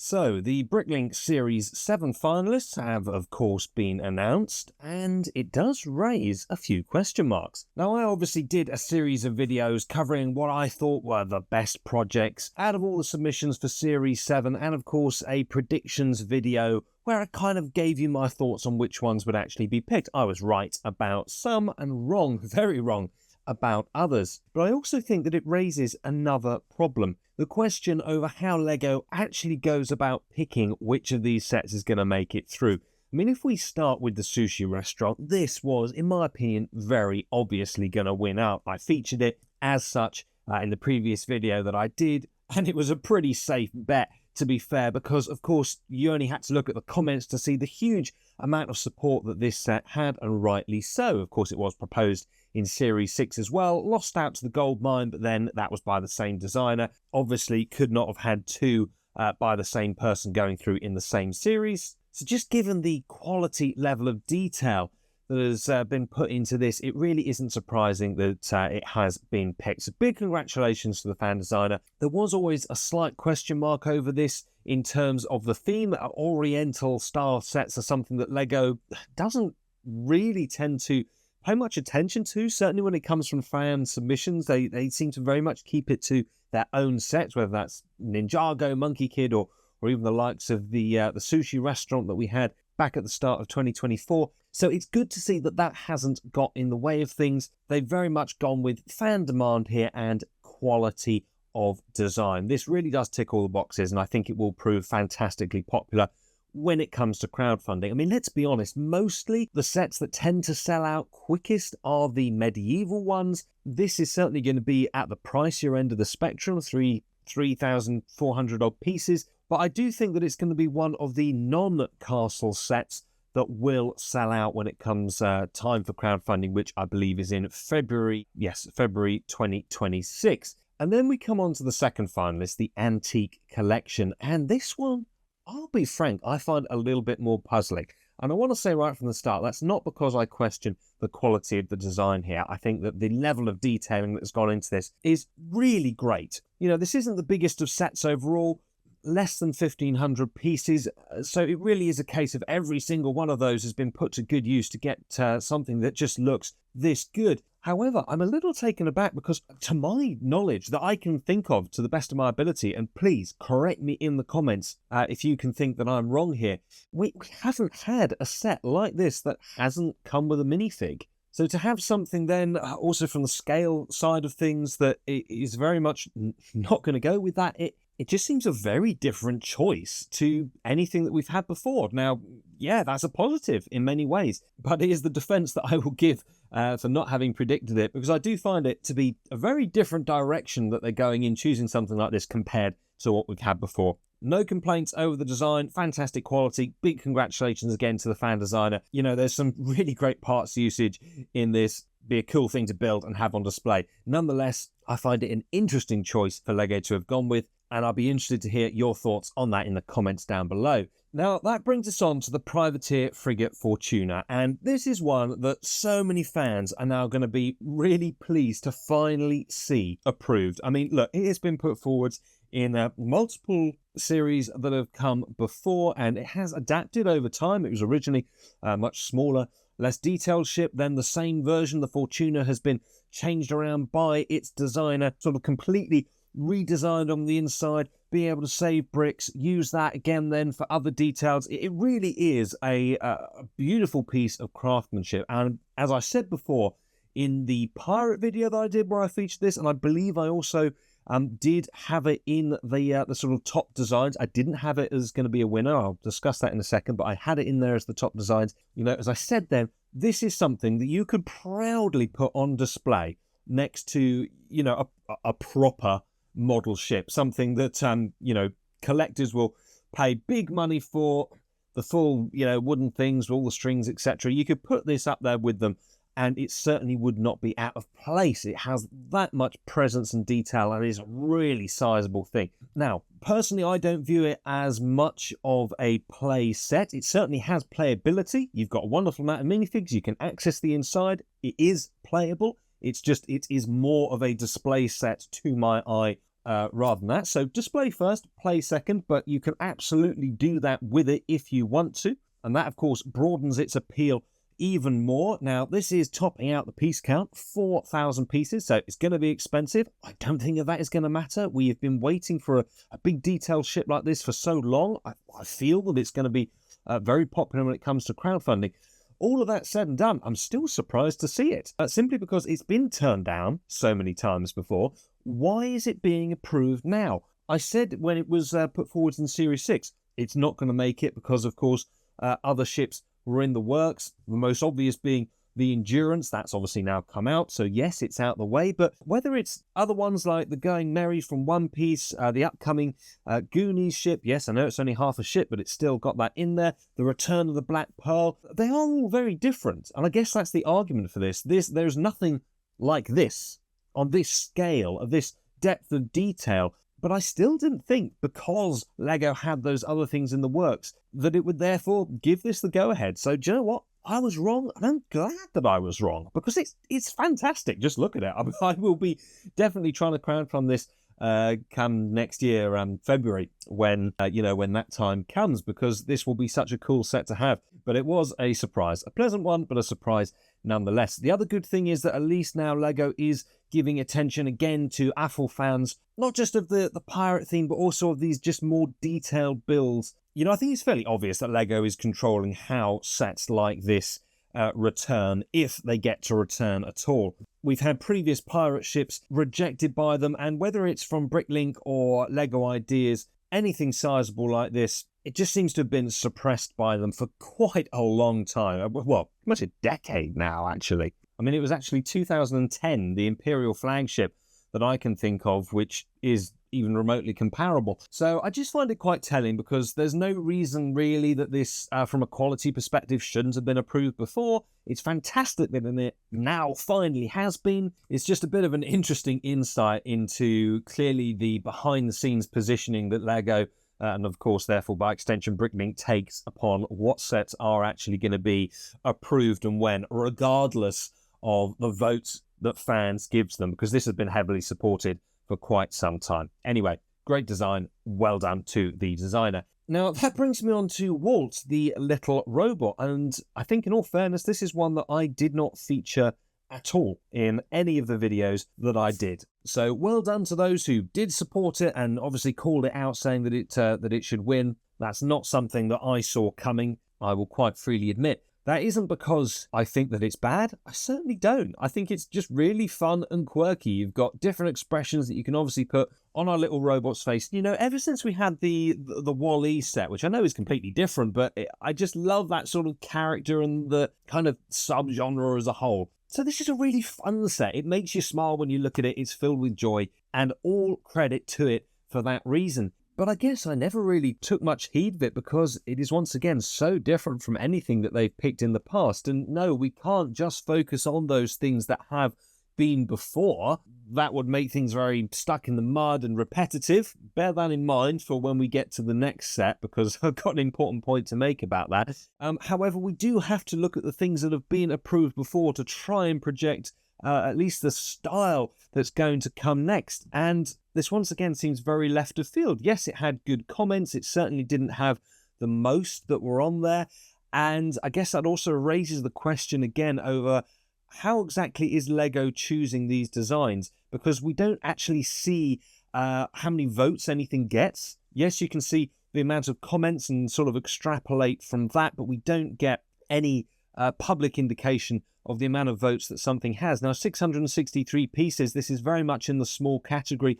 So, the BrickLink Series 7 finalists have, of course, been announced, and it does raise a few question marks. Now, I obviously did a series of videos covering what I thought were the best projects out of all the submissions for Series 7, and of course, a predictions video where I kind of gave you my thoughts on which ones would actually be picked. I was right about some and wrong, very wrong, about others. But I also think that it raises another problem. The question over how LEGO actually goes about picking which of these sets is going to make it through. I mean, if we start with the sushi restaurant, this was, in my opinion, very obviously going to win out. I featured it as such in the previous video that I did, and it was a pretty safe bet, to be fair, because, of course, you only had to look at the comments to see the huge amount of support that this set had, and rightly so. Of course, it was proposed in Series 6 as well, lost out to the gold mine, but then that was by the same designer. Obviously, could not have had two by the same person going through in the same series. So just given the quality level of detail that has been put into this, it really isn't surprising that it has been picked. So big congratulations to the fan designer. There was always a slight question mark over this in terms of the theme. Oriental style sets are something that LEGO doesn't really tend to pay much attention to. Certainly when it comes from fan submissions, they seem to very much keep it to their own sets, whether that's Ninjago, Monkey Kid, or even the likes of the sushi restaurant that we had back at the start of 2024. So it's good to see that that hasn't got in the way of things. They've very much gone with fan demand here and quality of design. This really does tick all the boxes, and I think it will prove fantastically popular when it comes to crowdfunding. I mean, let's be honest, mostly the sets that tend to sell out quickest are the medieval ones. This is certainly going to be at the pricier end of the spectrum, 3,400 odd pieces, but I do think that it's going to be one of the non-castle sets that will sell out when it comes time for crowdfunding, which I believe is in February 2026. And then we come on to the second finalist, the Antique Collection, and this one, I'll be frank, I find a little bit more puzzling. And I want to say right from the start, that's not because I question the quality of the design here. I think that the level of detailing that's gone into this is really great. You know, this isn't the biggest of sets overall, less than 1,500 pieces. So it really is a case of every single one of those has been put to good use to get something that just looks this good. However, I'm a little taken aback because, to my knowledge, that I can think of to the best of my ability, and please correct me in the comments if you can think that I'm wrong here, we haven't had a set like this that hasn't come with a minifig. So to have something then also from the scale side of things that is very much not going to go with that, it just seems a very different choice to anything that we've had before. Now, yeah, that's a positive in many ways, but it is the defense that I will give for not having predicted it, because I do find it to be a very different direction that they're going in choosing something like this compared to what we've had before. No complaints over the design, fantastic quality, big congratulations again to the fan designer. You know, there's some really great parts usage in this, be a cool thing to build and have on display. Nonetheless, I find it an interesting choice for LEGO to have gone with, and I'll be interested to hear your thoughts on that in the comments down below. Now, that brings us on to the privateer frigate Fortuna, and this is one that so many fans are now going to be really pleased to finally see approved. I mean, look, it has been put forward in multiple series that have come before, and it has adapted over time. It was originally much smaller, less detailed ship. Then the same version, the Fortuna, has been changed around by its designer, sort of completely redesigned on the inside, being able to save bricks, use that again then for other details. It really is a beautiful piece of craftsmanship. And as I said before, in the pirate video that I did where I featured this, and I believe I also did have it in the sort of top designs. I didn't have it as going to be a winner. I'll discuss that in a second, but I had it in there as the top designs. You know, as I said then, this is something that you could proudly put on display next to, you know, a proper model ship, something that you know, collectors will pay big money for, the full, you know, wooden things, all the strings, etc. You could put this up there with them and it certainly would not be out of place. It has that much presence and detail and is a really sizable thing. Now, personally, I don't view it as much of a play set. It certainly has playability. You've got a wonderful amount of minifigs. You can access the inside. It is playable. It's just, it is more of a display set to my eye rather than that. So display first, play second, but you can absolutely do that with it if you want to. And that, of course, broadens its appeal even more. Now, this is topping out the piece count, 4,000 pieces, so it's going to be expensive. I don't think that is going to matter. We have been waiting for a big detailed ship like this for so long. I feel that it's going to be very popular when it comes to crowdfunding. All of that said and done, I'm still surprised to see it, simply because it's been turned down so many times before. Why is it being approved now? I said when it was put forward in Series 6, it's not going to make it because, of course, other ships were in the works, the most obvious being the Endurance. That's obviously now come out, so yes, it's out the way. But whether it's other ones like the Going Merry from One Piece, the upcoming Goonies ship, yes, I know it's only half a ship, but it's still got that in there, the Return of the Black Pearl, they are all very different. And I guess that's the argument for this. There's nothing like this, on this scale, of this depth of detail. But I still didn't think, because LEGO had those other things in the works, that it would therefore give this the go-ahead. So do you know what? I was wrong, and I'm glad that I was wrong, because it's fantastic. Just look at it. I will be definitely trying to crowdfund this come next year, February, when when that time comes, because this will be such a cool set to have. But it was a surprise, a pleasant one, but a surprise nonetheless. The other good thing is that at least now LEGO is giving attention again to AFL fans, not just of the pirate theme, but also of these just more detailed builds. You know, I think it's fairly obvious that LEGO is controlling how sets like this return, if they get to return at all. We've had previous pirate ships rejected by them, and whether it's from BrickLink or LEGO Ideas, anything sizable like this, it just seems to have been suppressed by them for quite a long time. Well, much a decade now, actually. I mean, it was actually 2010, the Imperial flagship, that I can think of, which is even remotely comparable. So I just find it quite telling, because there's no reason really that this, from a quality perspective, shouldn't have been approved before. It's fantastic that it now finally has been. It's just a bit of an interesting insight into clearly the behind-the-scenes positioning that LEGO, and of course, therefore, by extension, BrickLink takes upon what sets are actually going to be approved and when, regardless of the votes that fans gives them, because this has been heavily supported for quite some time. Anyway, great design. Well done to the designer. Now, that brings me on to W.A.L.T, the little robot. And I think, in all fairness, this is one that I did not feature at all in any of the videos that I did. So well done to those who did support it and obviously called it out, saying that it should win. That's not something that I saw coming, I will quite freely admit. That isn't because I think that it's bad. I certainly don't. I think it's just really fun and quirky. You've got different expressions that you can obviously put on our little robot's face. You know, ever since we had the W.A.L.T set, which I know is completely different, but I just love that sort of character and the kind of subgenre as a whole. So this is a really fun set. It makes you smile when you look at it. It's filled with joy, and all credit to it for that reason. But I guess I never really took much heed of it, because it is once again so different from anything that they've picked in the past. And no, we can't just focus on those things that have been before. That would make things very stuck in the mud and repetitive. Bear that in mind for when we get to the next set, because I've got an important point to make about that. However, we do have to look at the things that have been approved before to try and project at least the style that's going to come next. And this once again seems very left of field. Yes, it had good comments. It certainly didn't have the most that were on there. And I guess that also raises the question again over how exactly is LEGO choosing these designs? Because we don't actually see how many votes anything gets. Yes, you can see the amount of comments and sort of extrapolate from that, but we don't get any public indication of the amount of votes that something has. Now, 663 pieces, this is very much in the small category.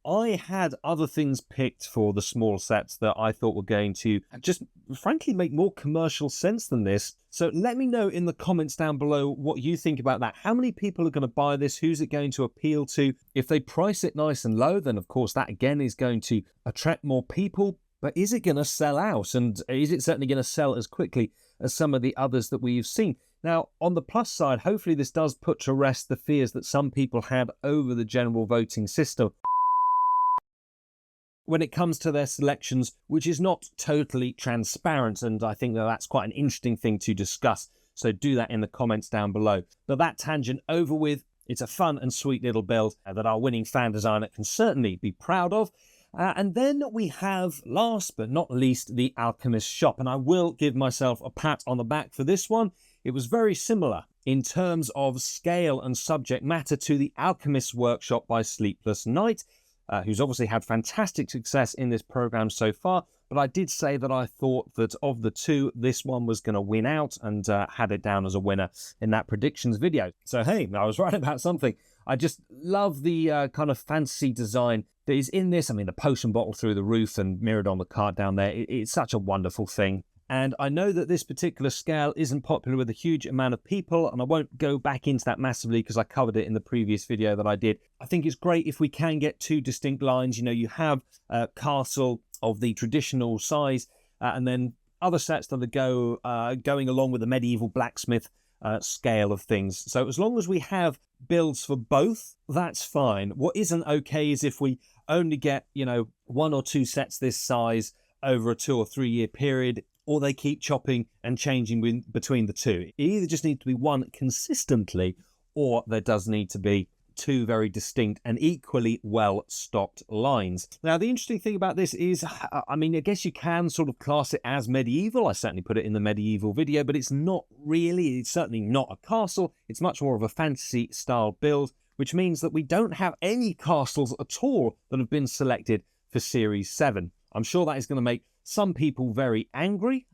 I had other things picked for the small sets that I thought were going to just frankly make more commercial sense than this. So let me know in the comments down below what you think about that. How many people are going to buy this? Who's it going to appeal to? If they price it nice and low, then of course that again is going to attract more people. But is it going to sell out? And is it certainly going to sell as quickly as some of the others that we've seen? Now, on the plus side, hopefully this does put to rest the fears that some people had over the general voting system when it comes to their selections, which is not totally transparent. And I think that that's quite an interesting thing to discuss. So do that in the comments down below. But that tangent over with. It's a fun and sweet little build that our winning fan designer can certainly be proud of. And then we have, last but not least, the Alchemist shop. And I will give myself a pat on the back for this one. It was very similar in terms of scale and subject matter to the Alchemist Workshop by Sleepless Night, who's obviously had fantastic success in this program so far. But I did say that I thought that of the two, this one was going to win out, and had it down as a winner in that predictions video. So, hey, I was right about something. I just love the kind of fancy design that is in this. I mean, the potion bottle through the roof and mirrored on the card down there. It's such a wonderful thing. And I know that this particular scale isn't popular with a huge amount of people, and I won't go back into that massively because I covered it in the previous video that I did. I think it's great if we can get two distinct lines. You know, you have a castle of the traditional size, and then other sets that are going along with the medieval blacksmith scale of things. So as long as we have builds for both, that's fine. What isn't okay is if we only get, you know, one or two sets this size over a 2 or 3 year period, or they keep chopping and changing between the two. It either just needs to be one consistently, or there does need to be two very distinct and equally well-stocked lines. Now, the interesting thing about this is, I mean, I guess you can sort of class it as medieval. I certainly put it in the medieval video, but it's not really. It's certainly not a castle. It's much more of a fantasy-style build, which means that we don't have any castles at all that have been selected for Series 7. I'm sure that is going to make some people very angry.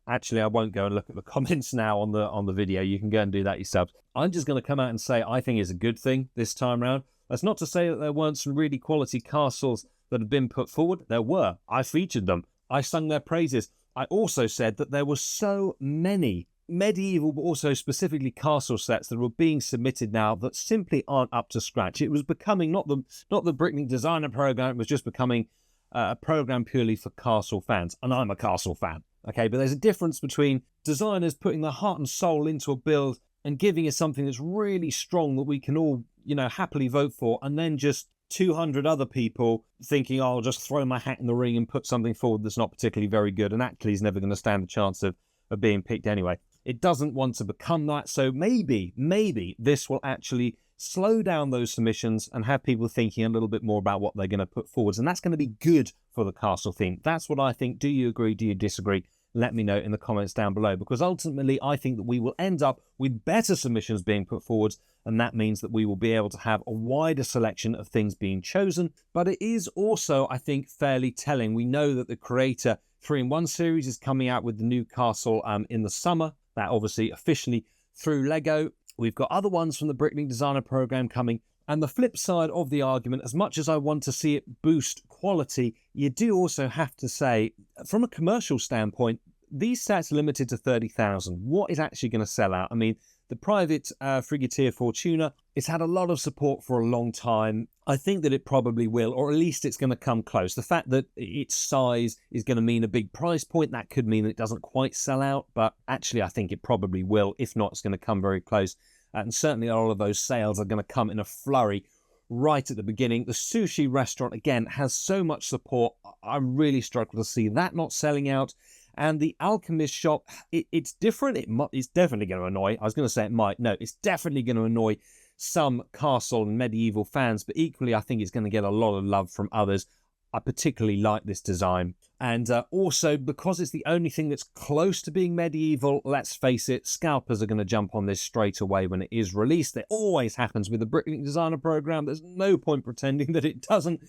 Actually, I won't go and look at the comments now on the video. You can go and do that yourself. I'm just going to come out and say I think it's a good thing this time round. That's not to say that there weren't some really quality castles that have been put forward. There were. I featured them. I sung their praises. I also said that there were so many medieval, but also specifically castle sets that were being submitted now that simply aren't up to scratch. It was becoming not the BrickLink Designer program. It was just becoming a program purely for castle fans, and I'm a castle fan. Okay, but there's a difference between designers putting their heart and soul into a build and giving us something that's really strong that we can all, you know, happily vote for, and then just 200 other people thinking, oh, I'll just throw my hat in the ring and put something forward that's not particularly very good and actually is never going to stand a chance of being picked anyway. It doesn't want to become that, so maybe this will actually slow down those submissions and have people thinking a little bit more about what they're going to put forwards, and that's going to be good for the castle theme. That's what I think. Do you agree? Do you disagree? Let me know in the comments down below, because ultimately I think that we will end up with better submissions being put forwards, and that means that we will be able to have a wider selection of things being chosen. But it is also, I think, fairly telling. We know that the Creator 3-in-1 series is coming out with the new castle in the summer. That obviously officially through Lego. We've got other ones from the BrickLink Designer program coming. And the flip side of the argument, as much as I want to see it boost quality, you do also have to say, from a commercial standpoint, these sets are limited to 30,000. What is actually going to sell out? I mean, the private frigateer Fortuna, it's had a lot of support for a long time. I think that it probably will, or at least it's going to come close. The fact that its size is going to mean a big price point, that could mean that it doesn't quite sell out, but actually I think it probably will. If not, it's going to come very close. And certainly all of those sales are going to come in a flurry right at the beginning. The sushi restaurant, again, has so much support. I really struggle to see that not selling out. And the Alchemist shop, it's different. It's definitely going to annoy. I was going to say it might. No, it's definitely going to annoy some castle and medieval fans. But equally, I think it's going to get a lot of love from others. I particularly like this design. And also, because it's the only thing that's close to being medieval, let's face it, scalpers are going to jump on this straight away when it is released. It always happens with the BrickLink Designer program. There's no point pretending that it doesn't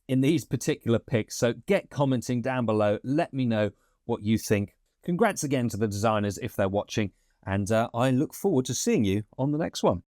in these particular picks. So get commenting down below. Let me know what you think. Congrats again to the designers if they're watching. And I look forward to seeing you on the next one.